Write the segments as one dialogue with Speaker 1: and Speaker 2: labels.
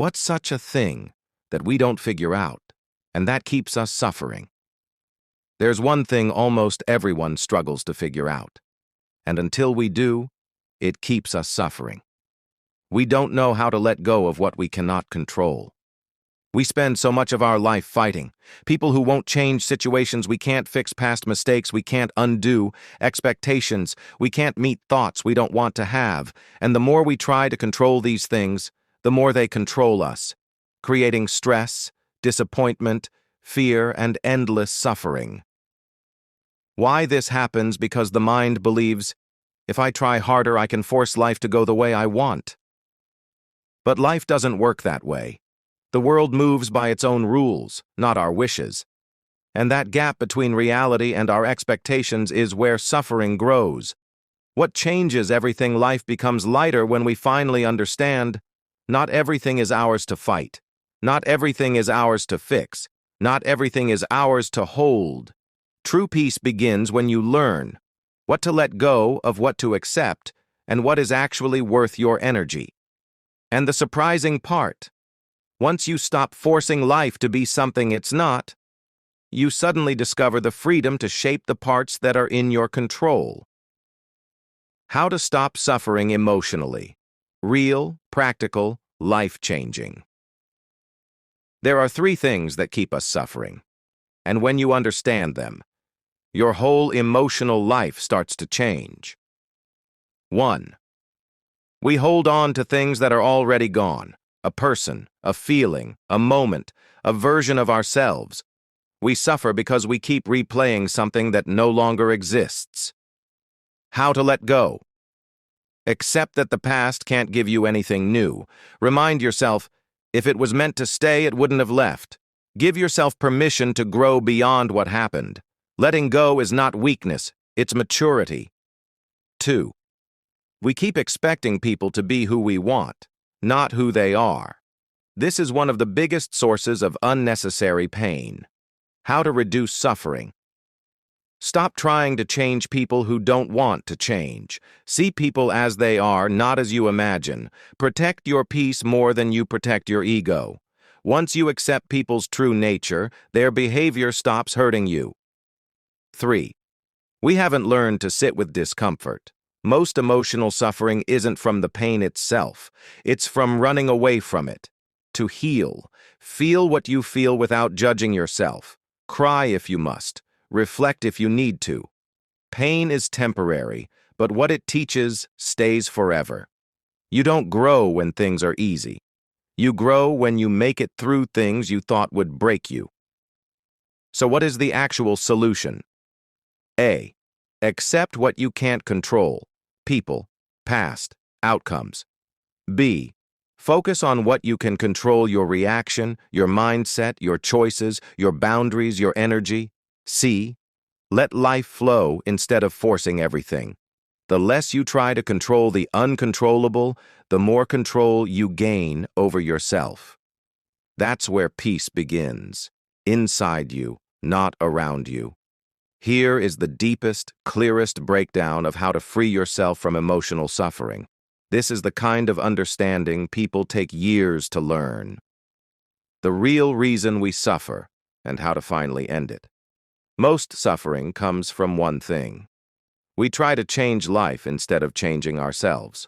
Speaker 1: What's such a thing that we don't figure out, and that keeps us suffering? There's one thing almost everyone struggles to figure out, and until we do, it keeps us suffering. We don't know how to let go of what we cannot control. We spend so much of our life fighting. People who won't change, situations we can't fix, past mistakes we can't undo, expectations we can't meet, thoughts we don't want to have. And the more we try to control these things, the more they control us, creating stress, disappointment, fear, and endless suffering. Why this happens? Because the mind believes, if I try harder, I can force life to go the way I want. But life doesn't work that way. The world moves by its own rules, not our wishes. And that gap between reality and our expectations is where suffering grows. What changes everything? Life becomes lighter when we finally understand not everything is ours to fight. Not everything is ours to fix. Not everything is ours to hold. True peace begins when you learn what to let go of, what to accept, and what is actually worth your energy. And the surprising part, once you stop forcing life to be something it's not, you suddenly discover the freedom to shape the parts that are in your control. How to stop suffering emotionally. Real, practical, life-changing. There are 3 things that keep us suffering, and when you understand them, your whole emotional life starts to change. 1. We hold on to things that are already gone. A person, a feeling, a moment, a version of ourselves. We suffer because we keep replaying something that no longer exists. How to let go. Accept that the past can't give you anything new. Remind yourself, if it was meant to stay, it wouldn't have left. Give yourself permission to grow beyond what happened. Letting go is not weakness, it's maturity. 2. We keep expecting people to be who we want, not who they are. This is one of the biggest sources of unnecessary pain. How to reduce suffering. Stop trying to change people who don't want to change. See people as they are, not as you imagine. Protect your peace more than you protect your ego. Once you accept people's true nature, their behavior stops hurting you. 3. We haven't learned to sit with discomfort. Most emotional suffering isn't from the pain itself. It's from running away from it. To heal, feel what you feel without judging yourself. Cry if you must. Reflect if you need to. Pain is temporary, but what it teaches stays forever. You don't grow when things are easy. You grow when you make it through things you thought would break you. So what is the actual solution? A. Accept what you can't control. People, past, outcomes. B. Focus on what you can control: your reaction, your mindset, your choices, your boundaries, your energy. C. Let life flow instead of forcing everything. The less you try to control the uncontrollable, the more control you gain over yourself. That's where peace begins. Inside you, not around you. Here is the deepest, clearest breakdown of how to free yourself from emotional suffering. This is the kind of understanding people take years to learn. The real reason we suffer, and how to finally end it. Most suffering comes from one thing. We try to change life instead of changing ourselves.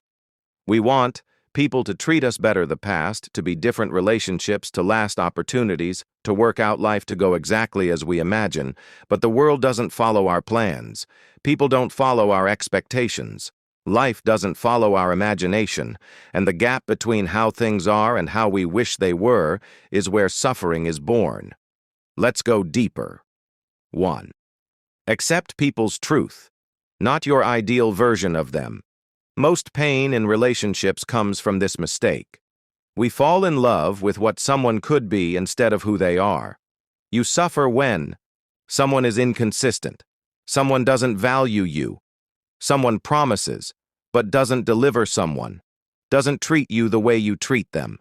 Speaker 1: We want people to treat us better, the past, to be different, relationships to last, opportunities to work out, life to go exactly as we imagine, but the world doesn't follow our plans. People don't follow our expectations. Life doesn't follow our imagination, and the gap between how things are and how we wish they were is where suffering is born. Let's go deeper. 1. Accept people's truth, not your ideal version of them. Most pain in relationships comes from this mistake. We fall in love with what someone could be instead of who they are. You suffer when someone is inconsistent, someone doesn't value you, someone promises but doesn't deliver, someone doesn't treat you the way you treat them.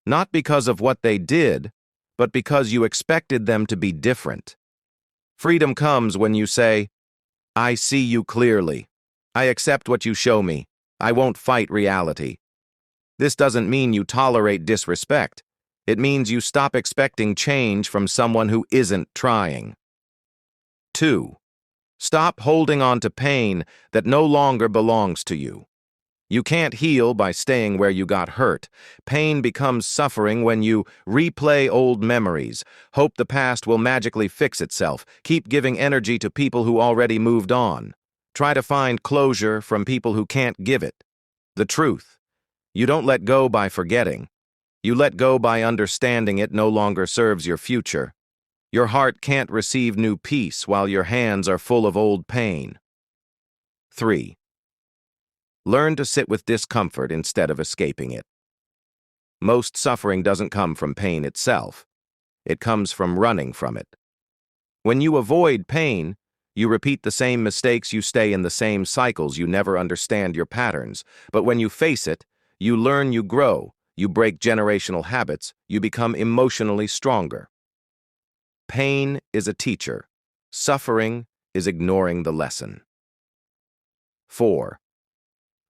Speaker 1: Not because of what they did, but because you expected them to be different. Freedom comes when you say, I see you clearly. I accept what you show me. I won't fight reality. This doesn't mean you tolerate disrespect. It means you stop expecting change from someone who isn't trying. 2. Stop holding on to pain that no longer belongs to you. You can't heal by staying where you got hurt. Pain becomes suffering when you replay old memories, hope the past will magically fix itself, keep giving energy to people who already moved on. Try to find closure from people who can't give it. The truth: you don't let go by forgetting. You let go by understanding it no longer serves your future. Your heart can't receive new peace while your hands are full of old pain. 3. Learn to sit with discomfort instead of escaping it. Most suffering doesn't come from pain itself. It comes from running from it. When you avoid pain, you repeat the same mistakes, you stay in the same cycles, you never understand your patterns. But when you face it, you learn, you grow, you break generational habits, you become emotionally stronger. Pain is a teacher. Suffering is ignoring the lesson. 4.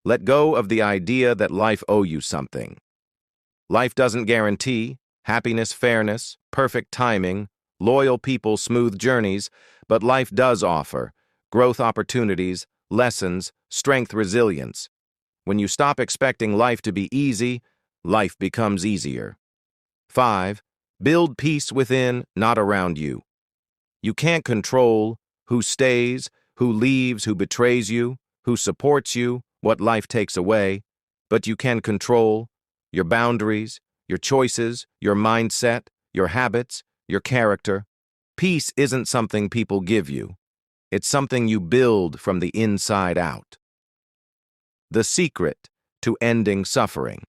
Speaker 1: Let go of the idea that life owes you something. Life doesn't guarantee happiness, fairness, perfect timing, loyal people, smooth journeys, but life does offer growth opportunities, lessons, strength, resilience. When you stop expecting life to be easy, life becomes easier. 5. Build peace within, not around you. You can't control who stays, who leaves, who betrays you, who supports you, what life takes away, but you can control your boundaries, your choices, your mindset, your habits, your character. Peace isn't something people give you. It's something you build from the inside out. The secret to ending suffering.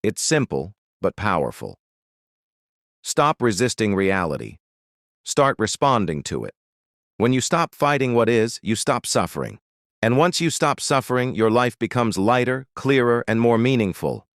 Speaker 1: It's simple, but powerful. Stop resisting reality. Start responding to it. When you stop fighting what is, you stop suffering. And once you stop suffering, your life becomes lighter, clearer, and more meaningful.